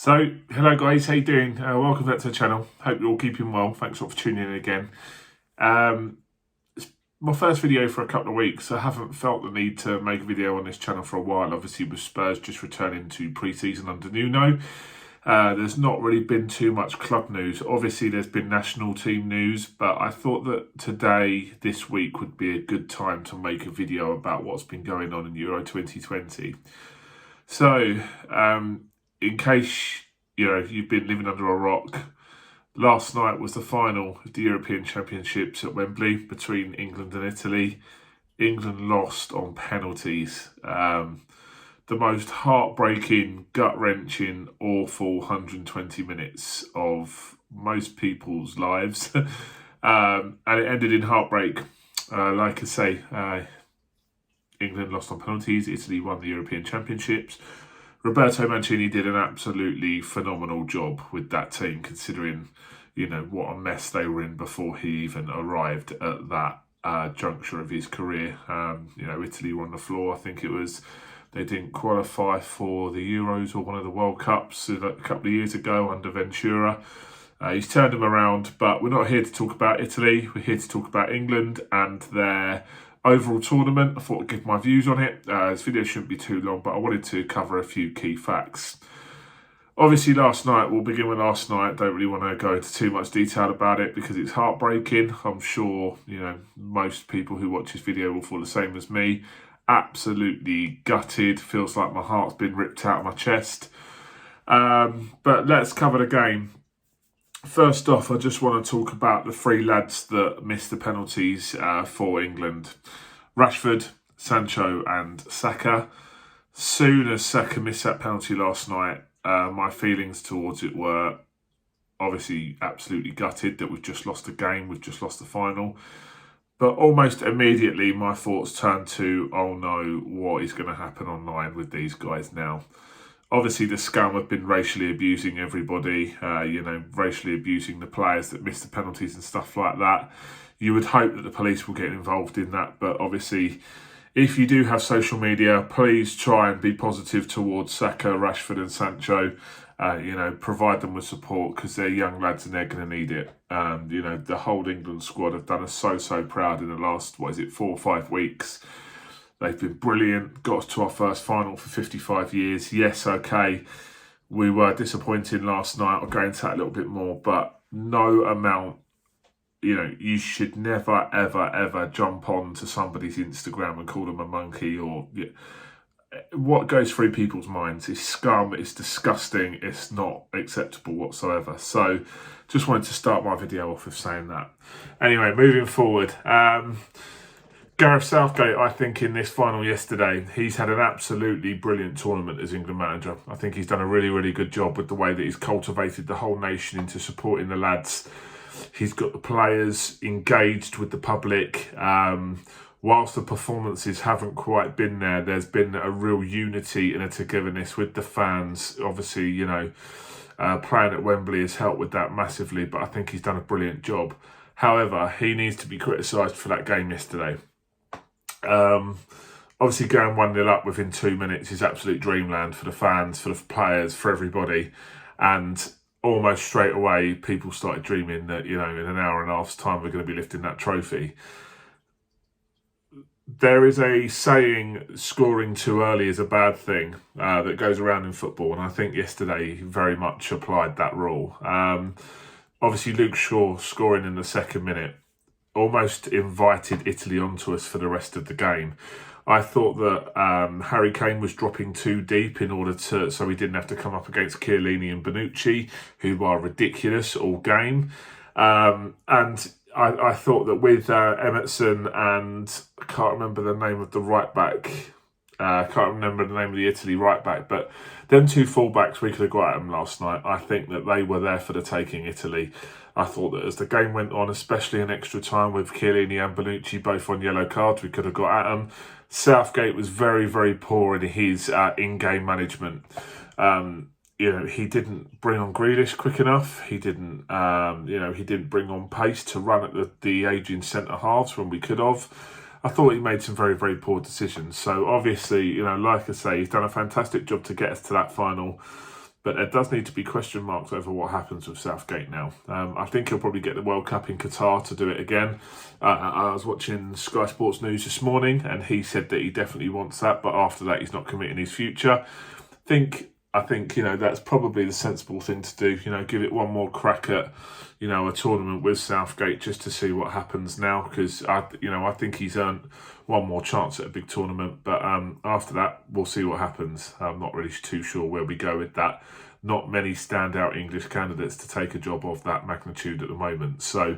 Hello guys, how you doing? Welcome back to the channel. Hope you're all keeping well. Thanks for tuning in again. It's my first video for a couple of weeks. I haven't felt the need to make a video on this channel for a while. Obviously with Spurs just returning to pre-season under Nuno. There's not really been too much club news. Obviously there's been national team news, but I thought that today, this week, would be a good time to make a video about what's been going on in Euro 2020. In case you've been living under a rock, last night was the final of the European Championships at Wembley between England and Italy. England lost on penalties. The most heartbreaking, gut-wrenching, awful 120 minutes of most people's lives. And it ended in heartbreak. Like I say, England lost on penalties. Italy won the European Championships. Roberto Mancini did an absolutely phenomenal job with that team, considering, what a mess they were in before he even arrived at that juncture of his career. Italy were on the floor. I think they didn't qualify for the Euros or one of the World Cups a couple of years ago under Ventura. He's turned them around, but we're not here to talk about Italy. We're here to talk about England and their overall tournament. I thought I'd give my views on it. This video shouldn't be too long, but I wanted to cover a few key facts. Obviously last night, we'll begin with last night. Don't really want to go into too much detail about it because it's heartbreaking. I'm sure, most people who watch this video will feel the same as me. Absolutely gutted. Feels like my heart's been ripped out of my chest. But let's cover the game. First off, I just want to talk about the three lads that missed the penalties for England. Rashford, Sancho and Saka. Soon as Saka missed that penalty last night, my feelings towards it were obviously absolutely gutted that we've just lost the game, we've just lost the final. But almost immediately my thoughts turned to, oh no, what is going to happen online with these guys now? Obviously, the scum have been racially abusing everybody, racially abusing the players that missed the penalties and stuff like that. You would hope that the police will get involved in that. But obviously, if you do have social media, please try and be positive towards Saka, Rashford and Sancho. Provide them with support because they're young lads and they're going to need it. The whole England squad have done us so proud in the last, 4 or 5 weeks. They've been brilliant, got us to our first final for 55 years. Yes, okay, we were disappointing last night. I'll go into that a little bit more, but no amount, you should never, ever jump on to somebody's Instagram and call them a monkey or... What goes through people's minds is scum, it's disgusting, it's not acceptable whatsoever. So, just wanted to start my video off with saying that. Anyway, moving forward. Gareth Southgate, I think, in this final yesterday, he's had an absolutely brilliant tournament as England manager. I think he's done a really good job with the way that he's cultivated the whole nation into supporting the lads. He's got the players engaged with the public. Whilst the performances haven't quite been there, there's been a real unity and a togetherness with the fans. Obviously, playing at Wembley has helped with that massively, but I think he's done a brilliant job. However, he needs to be criticised for that game yesterday. Obviously going 1-0 up within 2 minutes is absolute dreamland for the fans, for the players, for everybody. And almost straight away, people started dreaming that, in an hour and a half's time, we're going to be lifting that trophy. There is a saying, scoring too early is a bad thing, that goes around in football. And I think yesterday very much applied that rule. Obviously, Luke Shaw scoring in the 2nd minute almost invited Italy onto us for the rest of the game. I thought that Harry Kane was dropping too deep so he didn't have to come up against Chiellini and Bonucci, who are ridiculous all game. And I thought that with Emerson and I can't remember the name of the right back. I can't remember the name of the Italy right back, but them two fullbacks, we could have got at them last night. I think that they were there for the taking, Italy. I thought that as the game went on, especially in extra time with Chiellini and Bonucci both on yellow cards, we could have got at them. Southgate was very poor in his in-game management. He didn't bring on Grealish quick enough. He didn't, he didn't bring on pace to run at the aging centre halves when we could have. I thought he made some very poor decisions. So obviously, like I say, he's done a fantastic job to get us to that final. But there does need to be question marks over what happens with Southgate now. I think he'll probably get the World Cup in Qatar to do it again. I was watching Sky Sports News this morning, and he said that he definitely wants that, but after that, he's not committing his future. I think that's probably the sensible thing to do. Give it one more crack at a tournament with Southgate just to see what happens now, because I think he's earned one more chance at a big tournament. But after that, we'll see what happens. I'm not really too sure where we go with that. Not many standout English candidates to take a job of that magnitude at the moment. So,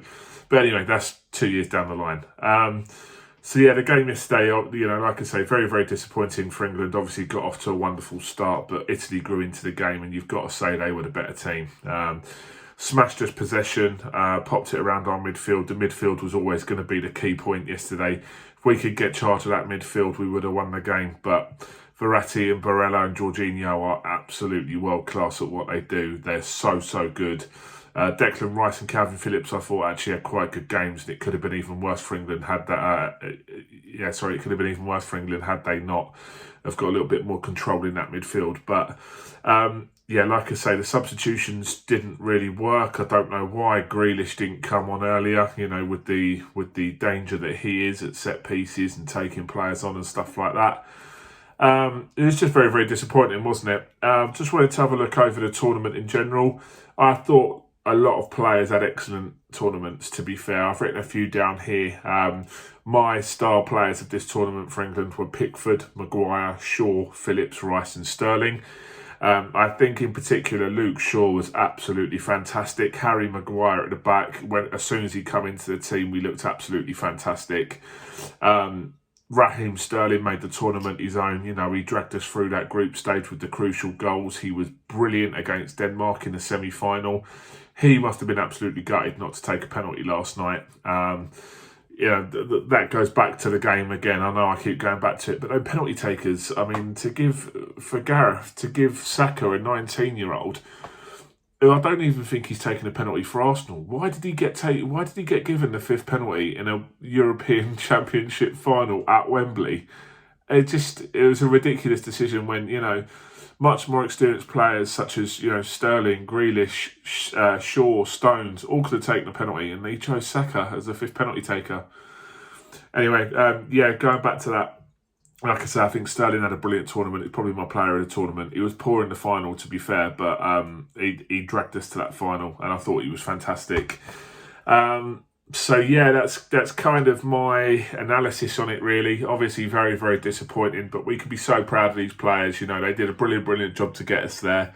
but anyway, that's 2 years down the line. So yeah, the game yesterday, like I say, very, very disappointing for England. Obviously got off to a wonderful start, but Italy grew into the game, and you've got to say they were the better team. Smashed us possession, popped it around our midfield. The midfield was always going to be the key point yesterday. If we could get charge of that midfield, we would have won the game. But Verratti and Barella and Jorginho are absolutely world class at what they do. They're so, so good. Declan Rice and Calvin Phillips, I thought, actually had quite good games, and it could have been even worse for England had that. It could have been even worse for England had they not have got a little bit more control in that midfield. But like I say, the substitutions didn't really work. I don't know why Grealish didn't come on earlier. With the danger that he is at set pieces and taking players on and stuff like that. It was just very, very disappointing, wasn't it? Just wanted to have a look over the tournament in general. I thought a lot of players had excellent tournaments, to be fair. I've written a few down here. My star players of this tournament for England were Pickford, Maguire, Shaw, Phillips, Rice and Sterling. I think in particular Luke Shaw was absolutely fantastic. Harry Maguire at the back, as soon as he came into the team, we looked absolutely fantastic. Raheem Sterling made the tournament his own. He dragged us through that group stage with the crucial goals. He was brilliant against Denmark in the semi-final. He must have been absolutely gutted not to take a penalty last night. That goes back to the game again. I know I keep going back to it, but those penalty takers, to give Saka, a 19-year-old, who I don't even think he's taken a penalty for Arsenal. Why did he get given the 5th penalty in a European Championship final at Wembley? It was a ridiculous decision when, much more experienced players such as, Sterling, Grealish, Shaw, Stones, all could have taken a penalty, and he chose Saka as the 5th penalty taker. Anyway, going back to that, like I say, I think Sterling had a brilliant tournament. He's probably my player of the tournament. He was poor in the final, to be fair, but he dragged us to that final, and I thought he was fantastic. That's kind of my analysis on it, really. Obviously, very, very disappointing, but we can be so proud of these players. They did a brilliant, brilliant job to get us there.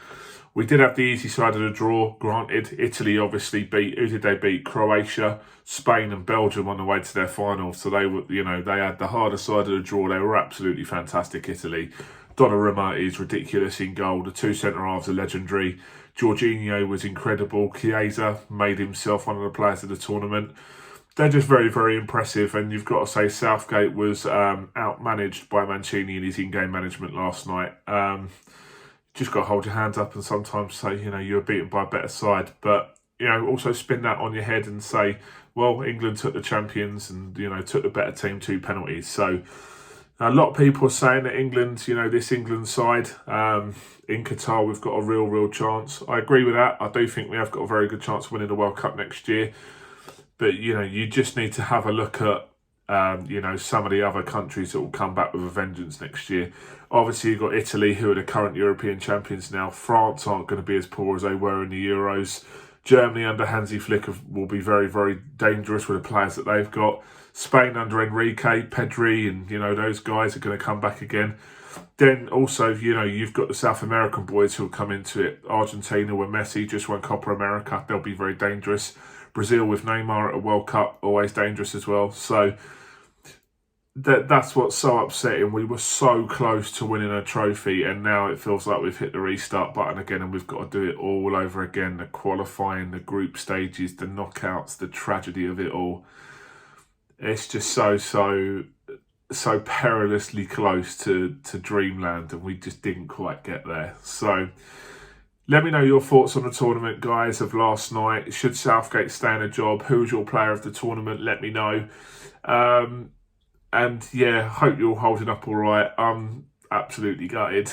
We did have the easy side of the draw, granted. Italy obviously who did they beat? Croatia, Spain and Belgium on the way to their final. So they were, they had the harder side of the draw. They were absolutely fantastic, Italy. Donnarumma is ridiculous in goal. The 2 centre-halves are legendary. Jorginho was incredible. Chiesa made himself one of the players of the tournament. They're just very, very impressive. And you've got to say Southgate was outmanaged by Mancini in his in-game management last night. Just got to hold your hands up and sometimes say, you were beaten by a better side. But, also spin that on your head and say, well, England took the champions and, took the better team 2 penalties. So a lot of people are saying that England, this England side in Qatar, we've got a real chance. I agree with that. I do think we have got a very good chance of winning the World Cup next year. But, you just need to have a look at, some of the other countries that will come back with a vengeance next year. Obviously, you've got Italy, who are the current European champions now. France aren't going to be as poor as they were in the Euros. Germany under Hansi Flick will be very, very dangerous with the players that they've got. Spain under Enrique, Pedri, and, those guys are going to come back again. Then also, you've got the South American boys who will come into it. Argentina, where Messi just won Copa America, they'll be very dangerous. Brazil with Neymar at a World Cup, always dangerous as well. So that's what's so upsetting. We were so close to winning a trophy, and now it feels like we've hit the restart button again, and we've got to do it all over again. The qualifying, the group stages, the knockouts, the tragedy of it all. It's just so perilously close to dreamland, and we just didn't quite get there. So let me know your thoughts on the tournament, guys, of last night. Should Southgate stay in a job? Who's your player of the tournament? Let me know. And yeah, hope you're all holding up all right. absolutely gutted.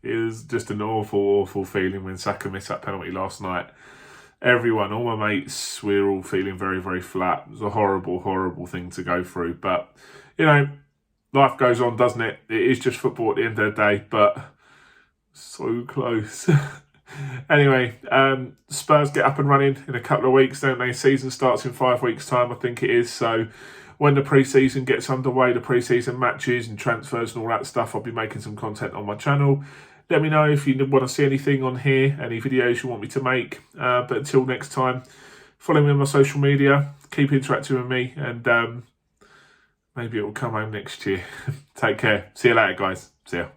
It was just an awful, awful feeling when Saka missed that penalty last night. Everyone, all my mates, we were all feeling very, very flat. It was a horrible, horrible thing to go through. But, life goes on, doesn't it? It is just football at the end of the day, but so close. Anyway, Spurs get up and running in a couple of weeks, don't they? Season starts in 5 weeks' time, I think it is. So when the pre-season gets underway, the pre-season matches and transfers and all that stuff, I'll be making some content on my channel. Let me know if you want to see anything on here, any videos you want me to make. But until next time, follow me on my social media, keep interacting with me, and maybe it will come home next year. Take care. See you later, guys. See ya.